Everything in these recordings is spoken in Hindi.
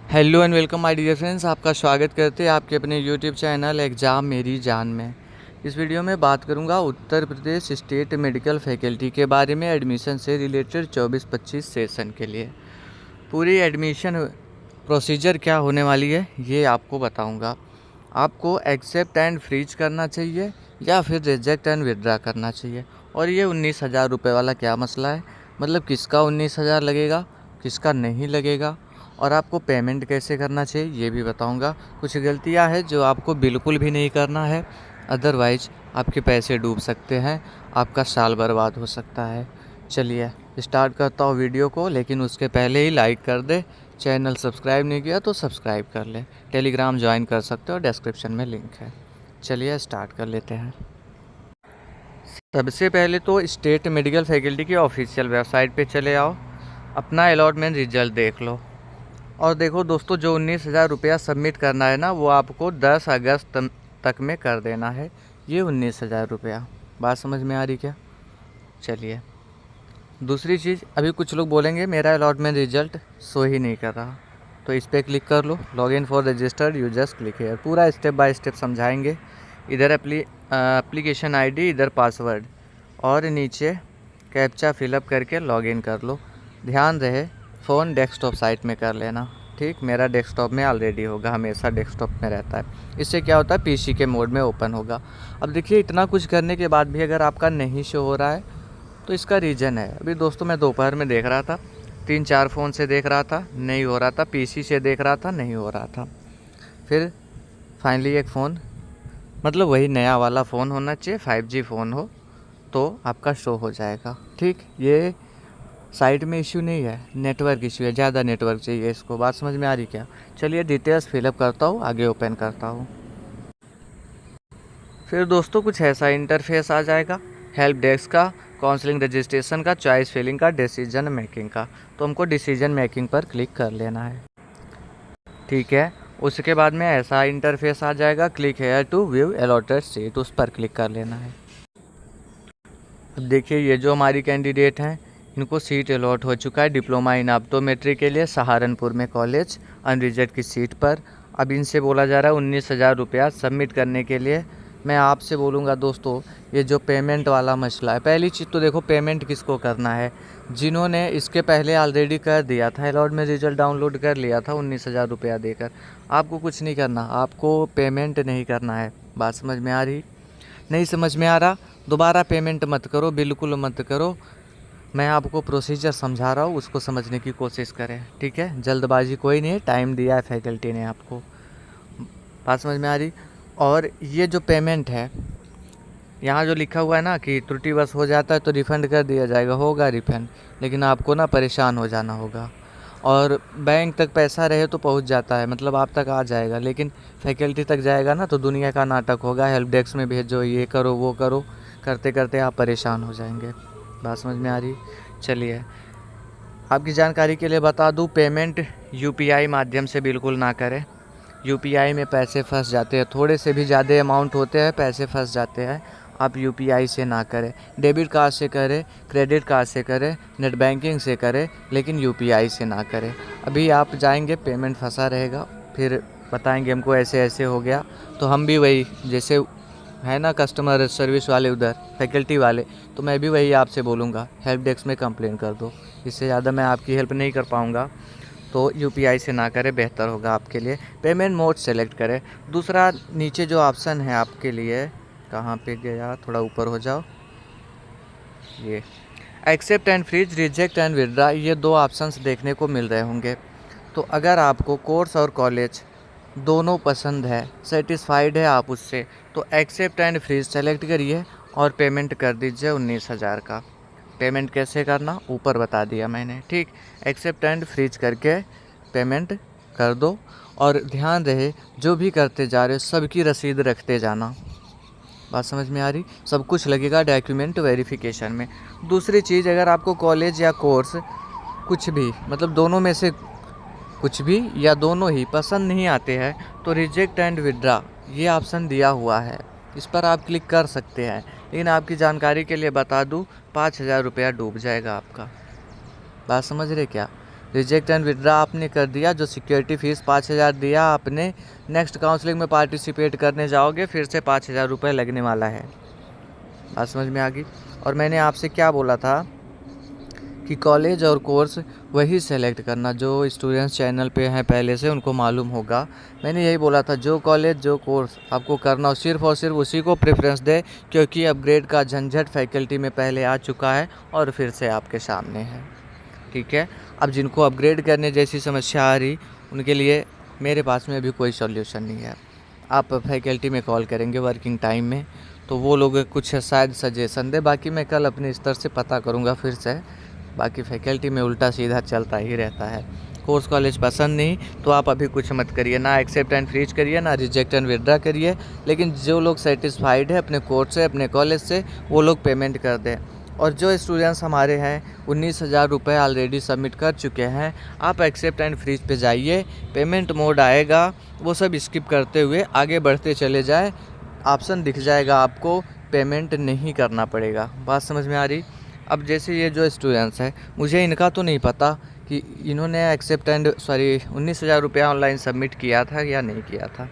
Hello and welcome my dear friends. आपका स्वागत करते हैं आपके अपने यूट्यूब चैनल एग्ज़ाम मेरी जान में। इस वीडियो में बात करूंगा Uttar Pradesh state medical faculty के बारे में एडमिशन से रिलेटेड 24-25 सेशन के लिए। पूरी एडमिशन प्रोसीजर क्या होने वाली है ये आपको बताऊंगा। आपको एक्सेप्ट एंड फ्रीज करना चाहिए या फिर रिजेक्ट एंड विड्रा करना चाहिए। और ये 19,000 रुपये वाला क्या मसला है, मतलब किसका 19,000 लगेगा, किसका नहीं लगेगा, और आपको पेमेंट कैसे करना चाहिए ये भी बताऊंगा। कुछ गलतियां हैं जो आपको बिल्कुल भी नहीं करना है, अदरवाइज आपके पैसे डूब सकते हैं, आपका साल बर्बाद हो सकता है। चलिए स्टार्ट करता हूँ वीडियो को, लेकिन उसके पहले ही लाइक कर दे। चैनल सब्सक्राइब नहीं किया तो सब्सक्राइब कर ले। टेलीग्राम ज्वाइन कर सकते हो, डिस्क्रिप्शन में लिंक है। चलिए स्टार्ट कर लेते हैं। सबसे पहले तो स्टेट मेडिकल फैकल्टी की ऑफिशियल वेबसाइट पे चले आओ, अपना अलॉटमेंट रिजल्ट देख लो। और देखो दोस्तों, जो 19,000 रुपया सबमिट करना है ना, वो आपको 10 अगस्त तक में कर देना है। ये 19,000 रुपया, बात समझ में आ रही क्या? चलिए दूसरी चीज़, अभी कुछ लोग बोलेंगे मेरा अलॉटमेंट रिजल्ट शो ही नहीं कर रहा, तो इस पर क्लिक कर लो। Log in for registered users click है। पूरा स्टेप बाय स्टेप समझाएंगे। इधर एप्लीकेशन आईडी, इधर पासवर्ड, और नीचे कैप्चा फिलअप करके लॉगिन कर लो। ध्यान रहे फ़ोन डेस्कटॉप साइट में कर लेना, ठीक। मेरा डेस्कटॉप में ऑलरेडी होगा, हमेशा डेस्कटॉप में रहता है। इससे क्या होता है, पीसी के मोड में ओपन होगा। अब देखिए, इतना कुछ करने के बाद भी अगर आपका नहीं शो हो रहा है तो इसका रीज़न है। अभी दोस्तों मैं दोपहर में देख रहा था, 3-4 फ़ोन से देख रहा था, नहीं हो रहा था। पीसी से देख रहा था, नहीं हो रहा था। फिर फाइनली एक फ़ोन, मतलब वही नया वाला फ़ोन होना चाहिए, 5G फ़ोन हो तो आपका शो हो जाएगा, ठीक। ये साइट में इश्यू नहीं है, नेटवर्क इश्यू है, ज़्यादा नेटवर्क चाहिए इसको। बात समझ में आ रही क्या? चलिए डिटेल्स फिलअप करता हूँ, आगे ओपन करता हूँ। फिर दोस्तों कुछ ऐसा इंटरफेस आ जाएगा, हेल्प डेस्क का, काउंसलिंग रजिस्ट्रेशन का, चॉइस फिलिंग का, डिसीजन मेकिंग का। तो हमको डिसीजन मेकिंग पर क्लिक कर लेना है, ठीक है। उसके बाद में ऐसा इंटरफेस आ जाएगा, click here to view allotted seat, उस पर क्लिक कर लेना है। अब देखिए, ये जो हमारी कैंडिडेट हैं, इनको सीट अलॉट हो चुका है डिप्लोमा इन ऑप्टोमेट्री के लिए सहारनपुर में कॉलेज, अनरिजर्व की सीट पर। अब इनसे बोला जा रहा है 19,000 रुपया सबमिट करने के लिए। मैं आपसे बोलूँगा दोस्तों, ये जो पेमेंट वाला मसला है, पहली चीज़ तो देखो पेमेंट किसको करना है। जिन्होंने इसके पहले ऑलरेडी कर दिया था, अलॉट में रिजल्ट डाउनलोड कर लिया था 19,000 रुपया देकर, आपको कुछ नहीं करना, आपको पेमेंट नहीं करना है। बात समझ में आ रही? नहीं समझ में आ रहा, दोबारा पेमेंट मत करो, बिल्कुल मत करो। मैं आपको प्रोसीजर समझा रहा हूँ, उसको समझने की कोशिश करें, ठीक है। जल्दबाजी कोई नहीं है, टाइम दिया है फैकल्टी ने आपको। बात समझ में आ रही? और ये जो पेमेंट है, यहाँ जो लिखा हुआ है ना कि त्रुटिवश हो जाता है तो रिफ़ंड कर दिया जाएगा, होगा रिफ़ंड, लेकिन आपको ना परेशान हो जाना होगा। और बैंक तक पैसा रहे तो पहुँच जाता है, मतलब आप तक आ जाएगा, लेकिन फैकल्टी तक जाएगा ना तो दुनिया का नाटक होगा। हेल्प डेस्क में भेजो, ये करो वो करो, करते करते आप परेशान हो जाएंगे। बात समझ में आ रही? चलिए आपकी जानकारी के लिए बता दूं, पेमेंट यूपीआई माध्यम से बिल्कुल ना करें। यूपीआई में पैसे फंस जाते हैं, थोड़े से भी ज़्यादा अमाउंट होते हैं, पैसे फंस जाते हैं। आप यूपीआई से ना करें, डेबिट कार्ड से करें, क्रेडिट कार्ड से करें, नेट बैंकिंग से करें, लेकिन यूपीआई से ना करें। अभी आप जाएंगे, पेमेंट फंसा रहेगा, फिर बताएंगे हमको ऐसे ऐसे हो गया, तो हम भी वही, जैसे है ना कस्टमर सर्विस वाले उधर फैकल्टी वाले, तो मैं भी वही आपसे बोलूँगा, हेल्प डेस्क में कंप्लेन कर दो। इससे ज़्यादा मैं आपकी हेल्प नहीं कर पाऊँगा, तो यूपीआई से ना करें, बेहतर होगा आपके लिए। पेमेंट मोड सेलेक्ट करें। दूसरा नीचे जो ऑप्शन है आपके लिए, कहाँ पे गया, थोड़ा ऊपर हो जाओ, ये accept and freeze, reject and withdraw, ये दो ऑप्शंस देखने को मिल रहे होंगे। तो अगर आपको कोर्स और कॉलेज दोनों पसंद है, सेटिस्फाइड है आप उससे, तो एक्सेप्ट एंड फ्रीज सेलेक्ट करिए और पेमेंट कर दीजिए 19,000 का। पेमेंट कैसे करना ऊपर बता दिया मैंने, ठीक। एक्सेप्ट एंड फ्रीज करके पेमेंट कर दो। और ध्यान रहे, जो भी करते जा रहे हो सबकी रसीद रखते जाना। बात समझ में आ रही? सब कुछ लगेगा डॉक्यूमेंट वेरिफिकेशन में। दूसरी चीज़, अगर आपको कॉलेज या कोर्स कुछ भी, मतलब दोनों में से कुछ भी या दोनों ही पसंद नहीं आते हैं, तो रिजेक्ट एंड विड्रा ये ऑप्शन दिया हुआ है, इस पर आप क्लिक कर सकते हैं। लेकिन आपकी जानकारी के लिए बता दूं, 5,000 रुपया डूब जाएगा आपका। बात समझ रहे क्या? रिजेक्ट एंड विड्रा आपने कर दिया, जो सिक्योरिटी फ़ीस 5,000 दिया आपने, नेक्स्ट काउंसलिंग में पार्टिसिपेट करने जाओगे फिर से 5,000 रुपये लगने वाला है। बात समझ में आ गई। और मैंने आपसे क्या बोला था कि कॉलेज और कोर्स वही सेलेक्ट करना जो स्टूडेंट्स चैनल पे हैं पहले से, उनको मालूम होगा। मैंने यही बोला था जो कॉलेज जो कोर्स आपको करना हो सिर्फ़ और सिर्फ उसी को प्रेफरेंस दे, क्योंकि अपग्रेड का झंझट फैकल्टी में पहले आ चुका है और फिर से आपके सामने है। ठीक है, अब जिनको अपग्रेड करने जैसी समस्या आ रही उनके लिए मेरे पास में अभी कोई सॉल्यूशन नहीं है। आप फैकल्टी में कॉल करेंगे वर्किंग टाइम में तो वो लोग कुछ शायद सजेशन दे, बाकी मैं कल अपने स्तर से पता करूँगा फिर से। बाकी फैकल्टी में उल्टा सीधा चलता ही रहता है। कोर्स कॉलेज पसंद नहीं तो आप अभी कुछ मत करिए, ना एक्सेप्ट एंड फ्रीज करिए, ना रिजेक्ट एंड विड्रा करिए। लेकिन जो लोग सेटिस्फाइड है अपने कोर्स से, अपने कॉलेज से, वो लोग पेमेंट कर दें। और जो स्टूडेंट्स हमारे हैं 19,000 रुपये ऑलरेडी सबमिट कर चुके हैं, आप एक्सेप्ट एंड फ्रीज पे जाइए, पेमेंट मोड आएगा, वो सब स्किप करते हुए आगे बढ़ते चले जाए। ऑप्शन दिख जाएगा आपको, पेमेंट नहीं करना पड़ेगा। बात समझ में आ रही। अब जैसे ये जो स्टूडेंट्स हैं, मुझे इनका तो नहीं पता कि इन्होंने एक्सेप्ट एंड 19,000 रुपया ऑनलाइन सबमिट किया था या नहीं किया था,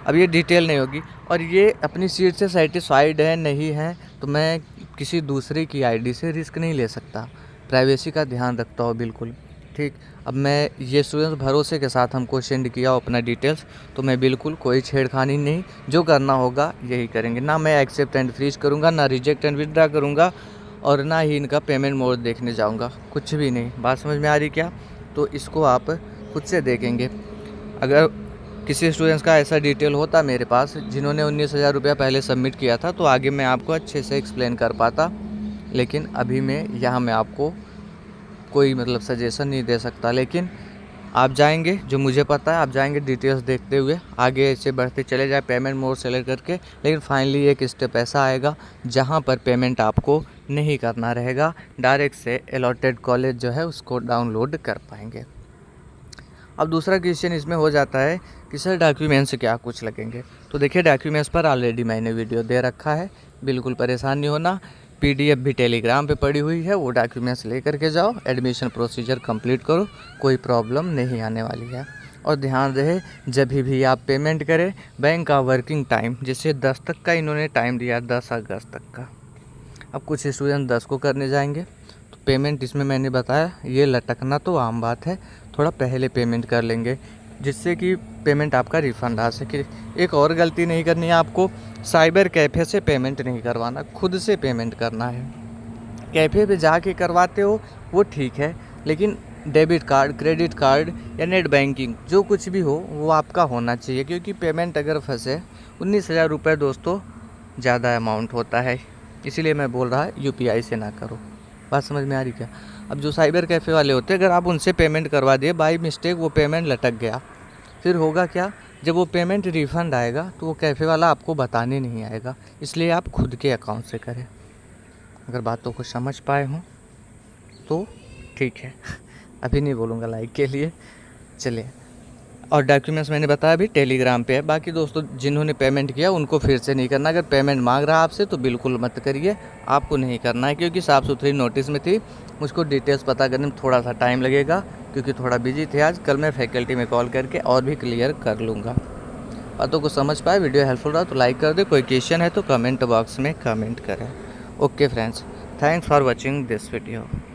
अब ये डिटेल नहीं होगी। और ये अपनी सीट से सेटिस्फाइड है नहीं है तो मैं किसी दूसरे की आईडी से रिस्क नहीं ले सकता, प्राइवेसी का ध्यान रखता हूँ बिल्कुल। ठीक, अब मैं ये स्टूडेंट्स भरोसे के साथ हमको सेंड किया अपना डिटेल्स, तो मैं बिल्कुल कोई छेड़खानी नहीं, जो करना होगा यही करेंगे। ना मैं एक्सेप्ट एंड फ्रीज करूँगा, ना रिजेक्ट एंड विड्रा करूँगा, और ना ही इनका पेमेंट मोड देखने जाऊँगा, कुछ भी नहीं। बात समझ में आ रही क्या? तो इसको आप खुद से देखेंगे। अगर किसी स्टूडेंट्स का ऐसा डिटेल होता मेरे पास जिन्होंने 19,000 रुपया पहले सबमिट किया था तो आगे मैं आपको अच्छे से एक्सप्लेन कर पाता, लेकिन अभी मैं यहाँ मैं आपको कोई मतलब सजेशन नहीं दे सकता। लेकिन आप जाएंगे, जो मुझे पता है, आप जाएंगे डिटेल्स देखते हुए आगे ऐसे बढ़ते चले जाए पेमेंट मोड सेलेक्ट करके। लेकिन फाइनली एक स्टेप ऐसा आएगा जहाँ पर पेमेंट आपको नहीं करना रहेगा, डायरेक्ट से अलॉटेड कॉलेज जो है उसको डाउनलोड कर पाएंगे। अब दूसरा क्वेश्चन इसमें हो जाता है कि सर डॉक्यूमेंट्स क्या कुछ लगेंगे। तो देखिए डॉक्यूमेंट्स पर ऑलरेडी मैंने वीडियो दे रखा है, बिल्कुल परेशान नहीं होना। पीडीएफ भी टेलीग्राम पे पड़ी हुई है, वो डॉक्यूमेंट्स लेकर के जाओ, एडमिशन प्रोसीजर कंप्लीट करो, कोई प्रॉब्लम नहीं आने वाली है। और ध्यान रहे जब भी आप पेमेंट करें, बैंक का वर्किंग टाइम जैसे 10 तक का इन्होंने टाइम दिया, 10 अगस्त तक का। अब कुछ स्टूडेंट 10 को करने जाएंगे तो पेमेंट इसमें मैंने बताया ये लटकना तो आम बात है, थोड़ा पहले पेमेंट कर लेंगे जिससे कि पेमेंट आपका रिफ़ंड आ सके। एक और गलती नहीं करनी है आपको, साइबर कैफ़े से पेमेंट नहीं करवाना, खुद से पेमेंट करना है। कैफ़े पे जाके करवाते हो वो ठीक है, लेकिन डेबिट कार्ड, क्रेडिट कार्ड या नेट बैंकिंग जो कुछ भी हो वो आपका होना चाहिए, क्योंकि पेमेंट अगर फंसे 19,000 रुपये दोस्तों ज़्यादा अमाउंट होता है, इसीलिए मैं बोल रहा यूपीआई से ना करो। बात समझ में आ रही क्या? अब जो साइबर कैफ़े वाले होते हैं, अगर आप उनसे पेमेंट करवा दिए बाई मिस्टेक, वो पेमेंट लटक गया, फिर होगा क्या? जब वो पेमेंट रिफ़ंड आएगा तो वो कैफ़े वाला आपको बताने नहीं आएगा, इसलिए आप खुद के अकाउंट से करें। अगर बातों को समझ पाए हों तो ठीक है अभी नहीं बोलूँगा लाइक के लिए, चलिए। और डॉक्यूमेंट्स मैंने बताया अभी टेलीग्राम पे है। बाकी दोस्तों जिन्होंने पेमेंट किया उनको फिर से नहीं करना, अगर पेमेंट मांग रहा है आपसे तो बिल्कुल मत करिए, आपको नहीं करना है, क्योंकि साफ़ सुथरी नोटिस में थी। मुझको डिटेल्स पता करने में थोड़ा सा टाइम लगेगा क्योंकि थोड़ा बिजी थे आज, कल मैं फैकल्टी में कॉल करके और भी क्लियर कर लूँगा। बातों को समझ पाए, वीडियो हेल्पफुल रहा तो लाइक कर दे, कोई क्वेश्चन है तो कमेंट बॉक्स में कमेंट करें। Okay friends, thanks for watching this video.